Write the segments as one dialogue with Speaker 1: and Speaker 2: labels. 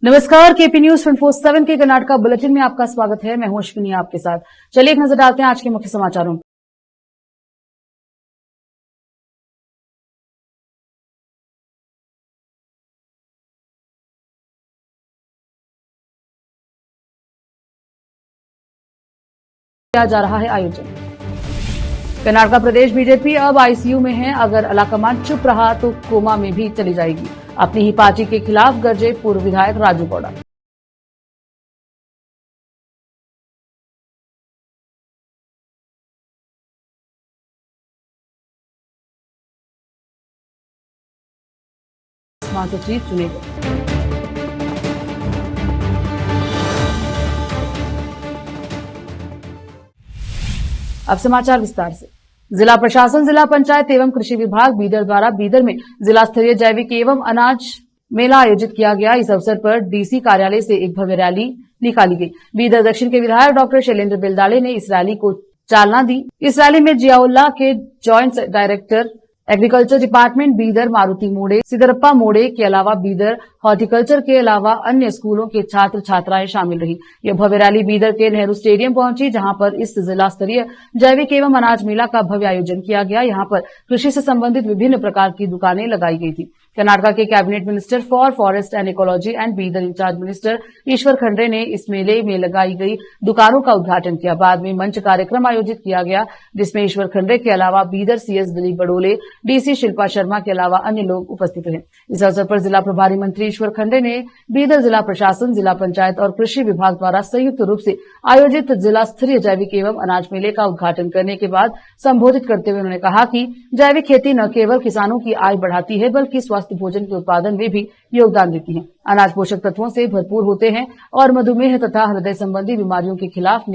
Speaker 1: नमस्कार, KP news 24/7 के Karnataka bulletin में आपका स्वागत है। मैं हूं अश्विनी आपके साथ। चलिए एक नजर डालते हैं आज के मुख्य समाचारों किया जा रहा है आयोजन। कर्नाटका प्रदेश बीजेपी अब आईसीयू में है। अगर अलाकमान चुप रहा तो कोमा में भी चली जाएगी। अपनी ही पार्टी के खिलाफ गरजे पूर्व विधायक राजू गौड़ा। महासचिव चुने गए। अब समाचार विस्तार से। जिला प्रशासन, जिला पंचायत एवं कृषि विभाग बीदर द्वारा बीदर में जिला स्तरीय जैविक एवं अनाज मेला आयोजित किया गया। इस अवसर पर डीसी कार्यालय से एक भव्य रैली निकाली गई। बीदर दक्षिण के विधायक डॉक्टर शैलेंद्र बेलदाड़े ने इस रैली को चालना दी। इस रैली में जियाउल्लाह के joint director agriculture department Bidar Maruti मोड़े, सिदरप्पा मोड़े के अलावा बीदर हॉर्टिकल्चर के अलावा अन्य स्कूलों के छात्र छात्राएं शामिल रही। यह भव्य रैली बीदर के नेहरू स्टेडियम पहुंची, जहां पर इस जिला स्तरीय जैविक एवं अनाज मेला का भव्य आयोजन किया गया। यहां पर कृषि से संबंधित विभिन्न प्रकार की दुकानें लगाई गई थी। कर्नाटका के cabinet minister for forest and ecology and Bidar incharge minister Eshwar Khandre ने इस मेले में लगाई गई दुकानों का उद्घाटन किया। बाद में मंच कार्यक्रम आयोजित किया गया, जिसमें ईश्वर खंड्रे के अलावा बीदर सीएस दिलीप बडोले, डीसी शिल्पा शर्मा के अलावा अन्य लोग उपस्थित रहे। इस अवसर पर जिला प्रभारी मंत्री ईश्वर खंड्रे ने बीदर जिला प्रशासन, जिला पंचायत और कृषि विभाग द्वारा संयुक्त रूप से आयोजित जिला स्तरीय जैविक एवं अनाज मेले का उद्घाटन करने के बाद संबोधित करते हुए उन्होंने कहा कि जैविक खेती न केवल किसानों की आय बढ़ाती है, बल्कि स्वस्थ भोजन के उत्पादन में भी योगदान देती है। अनाज पोषक तत्वों से भरपूर होते हैं और मधुमेह तथा हृदय संबंधी बीमारियों के खिलाफ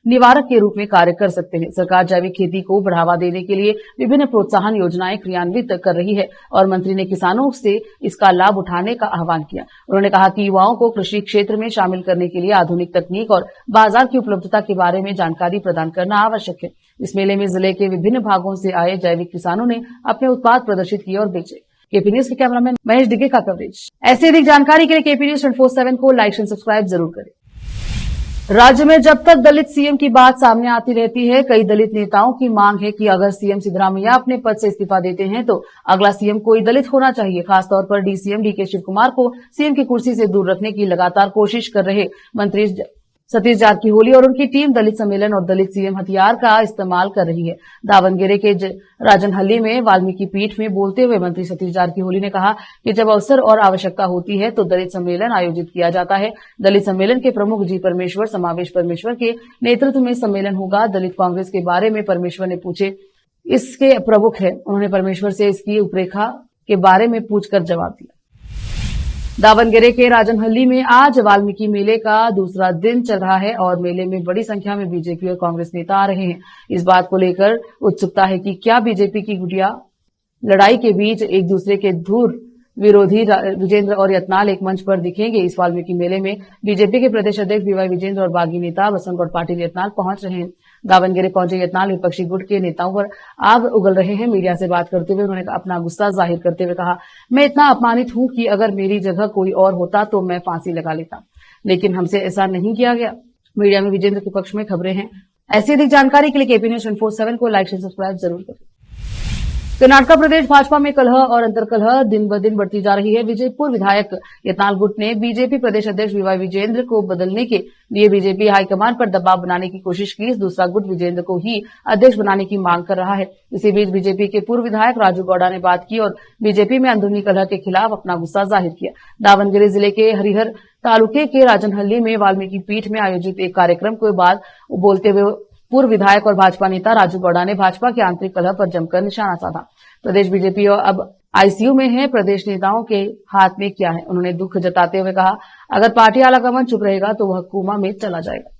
Speaker 1: निवारक के रूप में कार्य कर सकते हैं। सरकार जैविक खेती को बढ़ावा देने के लिए विभिन्न प्रोत्साहन योजनाएं क्रियान्वित कर रही है और मंत्री ने किसानों से इसका लाभ उठाने का आह्वान किया। उन्होंने कहा कि युवाओं को कृषि क्षेत्र में शामिल करने के लिए आधुनिक तकनीक और बाजार की उपलब्धता के बारे में जानकारी प्रदान करना आवश्यक है। इस मेले में जिले के विभिन्न भागों से आए जैविक किसानों ने अपने उत्पाद प्रदर्शित किए और बेचे। केपी न्यूज के कैमरामैन महेश डिगे का कवरेज। ऐसी अधिक जानकारी के लिए केपी न्यूज 24/7 को लाइक एंड सब्सक्राइब जरूर करें। राज्य में जब तक दलित सीएम की बात सामने आती रहती है, कई दलित नेताओं की मांग है कि अगर सीएम सिद्धरामैया अपने पद से इस्तीफा देते हैं तो अगला सीएम कोई दलित होना चाहिए। खासतौर पर डीसीएम डीके शिवकुमार को सीएम की कुर्सी से दूर रखने की लगातार कोशिश कर रहे मंत्री सतीश जारकीहोली और उनकी टीम दलित सम्मेलन और दलित सीएम हथियार का इस्तेमाल कर रही है। दावनगेरे के राजनहल्ली में वाल्मीकि पीठ में बोलते हुए मंत्री सतीश जारकीहोली ने कहा कि जब अवसर और आवश्यकता होती है तो दलित सम्मेलन आयोजित किया जाता है। दलित सम्मेलन के प्रमुख जी परमेश्वर समावेश परमेश्वर के नेतृत्व में सम्मेलन होगा। दलित कांग्रेस के बारे में परमेश्वर ने पूछे, इसके प्रमुख है। उन्होंने परमेश्वर से इसकी रूपरेखा के बारे में पूछकर जवाब दिया। दावनगेरे के राजनहल्ली में आज वाल्मीकि मेले का दूसरा दिन चल रहा है और मेले में बड़ी संख्या में बीजेपी और कांग्रेस नेता आ रहे हैं। इस बात को लेकर उत्सुकता है कि क्या बीजेपी की गुटिया लड़ाई के बीच एक दूसरे के धुर विरोधी विजेंद्र और यत्नाल एक मंच पर दिखेंगे। इस वाल्मीकि मेले में बीजेपी के प्रदेश अध्यक्ष बीवाई विजेंद्र और बागी नेता बसंत पाटिल यत्नाल पहुंच रहे हैं। दावनगेरे पहुंचे यत्नाल विपक्षी गुट के नेताओं पर आग उगल रहे हैं। मीडिया से बात करते हुए उन्होंने अपना गुस्सा जाहिर करते हुए कहा, मैं इतना अपमानित हूं कि अगर मेरी जगह कोई और होता तो मैं फांसी लगा लेता, लेकिन हमसे ऐसा नहीं किया गया। मीडिया में विजेंद्र के पक्ष में खबरें हैं। ऐसी अधिक जानकारी के लिए केपी न्यूज 24/7 को लाइक एंड सब्सक्राइब जरूर करें। कर्नाटका प्रदेश भाजपा में कलह और अंतर्कलह दिन ब दिन बढ़ती जा रही है। विजयपुर विधायक यत्नाल गुट ने बीजेपी प्रदेश अध्यक्ष बीवाई विजेंद्र को बदलने के लिए बीजेपी हाईकमान पर दबाव बनाने की कोशिश की। दूसरा गुट विजेंद्र को ही अध्यक्ष बनाने की मांग कर रहा है। इसी बीच बीजेपी के पूर्व विधायक राजू गौड़ा ने बात की और बीजेपी में अंदरूनी कलह के खिलाफ अपना गुस्सा जाहिर किया। दावनगेरे जिले के हरिहर तालुके के राजनहल्ली में वाल्मीकि पीठ में आयोजित एक कार्यक्रम के बाद बोलते हुए पूर्व विधायक और भाजपा नेता राजू गौड़ा ने भाजपा के आंतरिक कलह पर जमकर निशाना साधा। प्रदेश बीजेपी अब आईसीयू में है, प्रदेश नेताओं के हाथ में क्या है। उन्होंने दुख जताते हुए कहा, अगर पार्टी आलाकमान चुप रहेगा तो वह कोमा में चला जाएगा।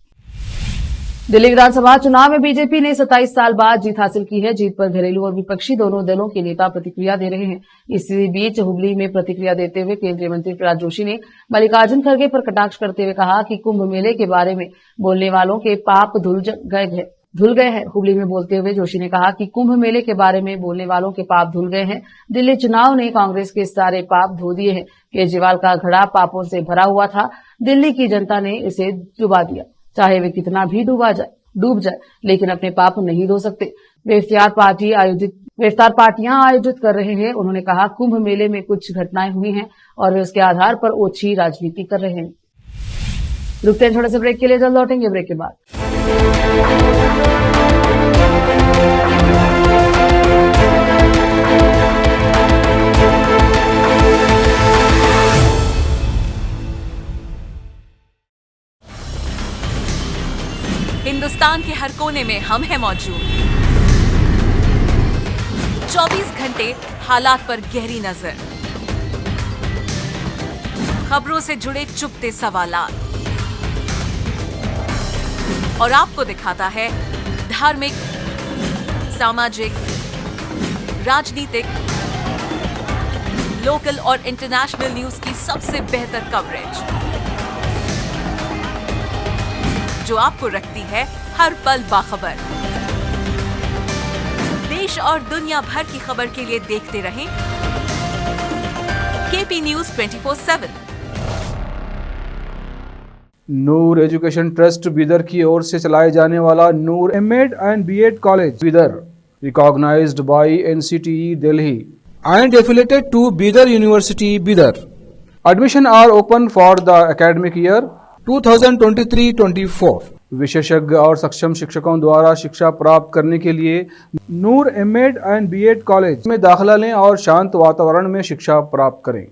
Speaker 1: दिल्ली विधानसभा चुनाव में बीजेपी ने 27 साल बाद जीत हासिल की है। जीत पर घरेलू और विपक्षी दोनों दलों के नेता प्रतिक्रिया दे रहे हैं। इसी बीच हुबली में प्रतिक्रिया देते हुए केंद्रीय मंत्री प्रहलाद जोशी ने मल्लिकार्जुन खड़गे पर कटाक्ष करते हुए कहा कि कुंभ मेले के बारे में बोलने वालों के पाप धुल गए हैं। धुल गए हैं। हुबली में बोलते हुए जोशी ने कहा कि कुंभ मेले के बारे में बोलने वालों के पाप धुल गए हैं। दिल्ली चुनाव ने कांग्रेस के सारे पाप धो दिए हैं। केजरीवाल का घड़ा पापों से भरा हुआ था। दिल्ली की जनता ने इसे डुबा दिया। चाहे वे कितना भी डूब जाए, लेकिन अपने पाप नहीं धो सकते। वे इफ्तार पार्टियां आयोजित कर रहे हैं। उन्होंने कहा कुंभ मेले में कुछ घटनाएं हुई हैं और वे उसके आधार पर ओछी राजनीति कर रहे हैं। रुकते हैं छोटे से ब्रेक के लिए, जल्द लौटेंगे ब्रेक के बाद।
Speaker 2: हिंदुस्तान के हर कोने में हम हैं मौजूद। 24 घंटे हालात पर गहरी नजर, खबरों से जुड़े चुपते सवालात, और आपको दिखाता है धार्मिक, सामाजिक, राजनीतिक, लोकल और इंटरनेशनल न्यूज की सबसे बेहतर कवरेज, जो आपको रखती है हर पल बाखबर। देश और दुनिया भर की खबर के लिए देखते रहें KP news 24/7।
Speaker 3: Noor education trust Bidar की ओर से चलाए जाने वाला Noor MEd and BEd college Bidar, recognized by NCTE Delhi
Speaker 4: and affiliated to Bidar University, Bidar.
Speaker 3: Admission are open for the academic year
Speaker 4: 2023-24.
Speaker 3: विशेषज्ञ और सक्षम शिक्षकों द्वारा शिक्षा प्राप्त करने के लिए नूर एमएड एंड बीएड कॉलेज में दाखिला लें और शांत वातावरण में शिक्षा प्राप्त करें।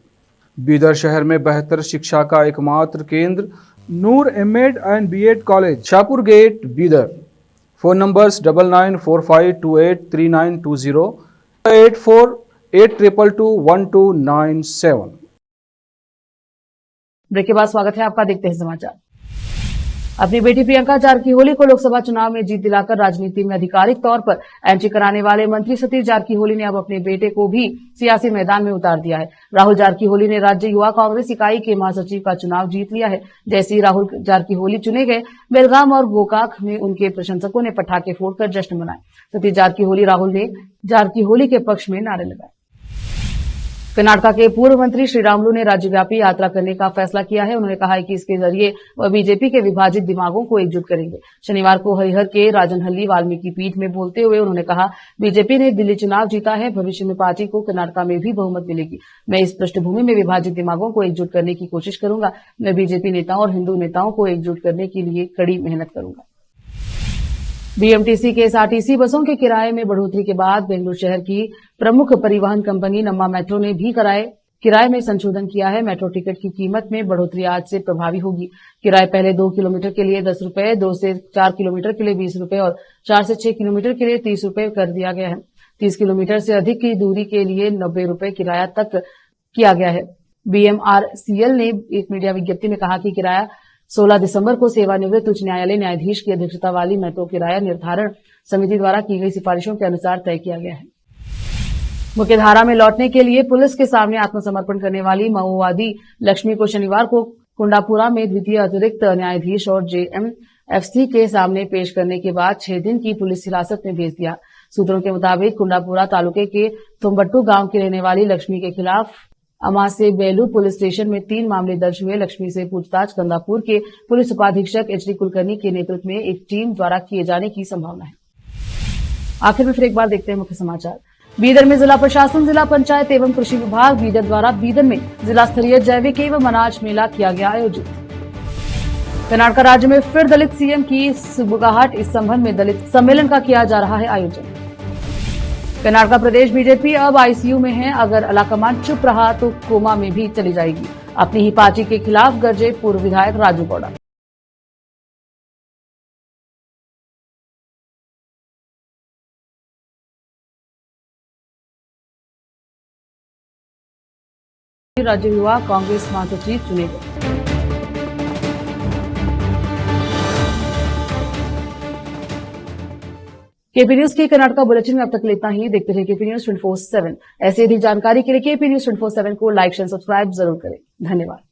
Speaker 3: बीदर शहर में बेहतर शिक्षा का एकमात्र केंद्र Noor MEd and BEd college, Shahpur gate, Bidar. Phone numbers 9945283920, 8482221297।
Speaker 1: Break के बाद स्वागत है आपका, देखते हैं समाचार। अपनी बेटी प्रियंका जारकीहोली को लोकसभा चुनाव में जीत दिलाकर राजनीति में आधिकारिक तौर पर एंट्री कराने वाले मंत्री सतीश जारकीहोली ने अब अपने बेटे को भी सियासी मैदान में उतार दिया है। राहुल जारकीहोली ने राज्य युवा कांग्रेस इकाई के महासचिव का चुनाव जीत लिया है। जैसे ही राहुल जारकीहोली चुने गए, बेलगाम और गोकाक में उनके प्रशंसकों ने पटाखे फोड़कर जश्न मनाए। सतीश जारकीहोली के पक्ष में नारे लगाए। कर्नाटक के पूर्व मंत्री श्रीरामुलु ने राज्यव्यापी यात्रा करने का फैसला किया है। उन्होंने कहा है कि इसके जरिए वह बीजेपी के विभाजित दिमागों को एकजुट करेंगे। शनिवार को हरिहर के राजनहल्ली वाल्मीकि पीठ में बोलते हुए उन्होंने कहा, बीजेपी ने दिल्ली चुनाव जीता है, भविष्य में पार्टी को कर्नाटक में भी बहुमत मिलेगी। मैं इस पृष्ठभूमि में विभाजित दिमागों को एकजुट करने की कोशिश करूंगा। मैं बीजेपी नेताओं और हिंदू नेताओं को एकजुट करने के लिए कड़ी मेहनत करूंगा। बीएमटीसी के एसआरटीसी बसों के किराए में बढ़ोतरी के बाद बेंगलुरु शहर की प्रमुख परिवहन कंपनी नम्मा मेट्रो ने भी किराए में संशोधन किया है। मेट्रो टिकट की कीमत में बढ़ोतरी आज से प्रभावी होगी। किराए पहले 2 किलोमीटर के लिए 10 रुपए, 2 से 4 किलोमीटर के लिए 20 रुपए और 4 से 6 किलोमीटर के लिए 30 रुपए कर दिया गया है। 30 किलोमीटर से अधिक की दूरी के लिए 90 रुपए किराया तक किया गया है। बीएमआरसीएल ने एक मीडिया विज्ञप्ति में कहा कि किराया 16 दिसंबर को सेवानिवृत्त उच्च न्यायालय न्यायाधीश की अध्यक्षता वाली मेट्रो किराया निर्धारण समिति द्वारा की गई सिफारिशों के अनुसार तय किया गया है। मुख्यधारा में लौटने के लिए पुलिस के सामने आत्मसमर्पण करने वाली माओवादी लक्ष्मी को शनिवार को कुंडापुरा में द्वितीय अतिरिक्त न्यायाधीश और जेएमएफसी के सामने पेश करने के बाद 6 दिन की पुलिस हिरासत में भेज दिया। सूत्रों के मुताबिक कुंडापुरा तालुके के थुम्बट्टू गांव की रहने वाली लक्ष्मी के खिलाफ अमासे बेलू पुलिस स्टेशन में 3 मामले दर्ज हुए। लक्ष्मी से पूछताछ कंदापुर के पुलिस उपाधीक्षक एचडी कुलकर्णी के नेतृत्व में एक टीम द्वारा किए जाने की संभावना है। आखिर में फिर एक बार देखते हैं मुख्य समाचार। बीदर में जिला प्रशासन, जिला पंचायत एवं कृषि विभाग बीदर द्वारा बीदर में जिला स्तरीय जैविक एवं अनाज मेला किया गया आयोजित। कर्नाटक राज्य में फिर दलित सीएम की सुबुगाहट, इस संबंध में दलित सम्मेलन का किया जा रहा है आयोजन। कर्नाटक प्रदेश बीजेपी अब आईसीयू में है, अगर अलाकमान चुप रहा तो कोमा में भी चली जाएगी। अपनी ही पार्टी के खिलाफ गरजे पूर्व विधायक राजू गौड़ा। राज्य युवा कांग्रेस महासचिव चुने गए। केपी न्यूज की कर्नाटक बुलेटिन में अब तक इतना ही। देखते रहिए केपी न्यूज 24/7। ऐसी अधिक जानकारी के लिए केपी न्यूज 24/7 को लाइक, शेयर, सब्सक्राइब जरूर करें। धन्यवाद।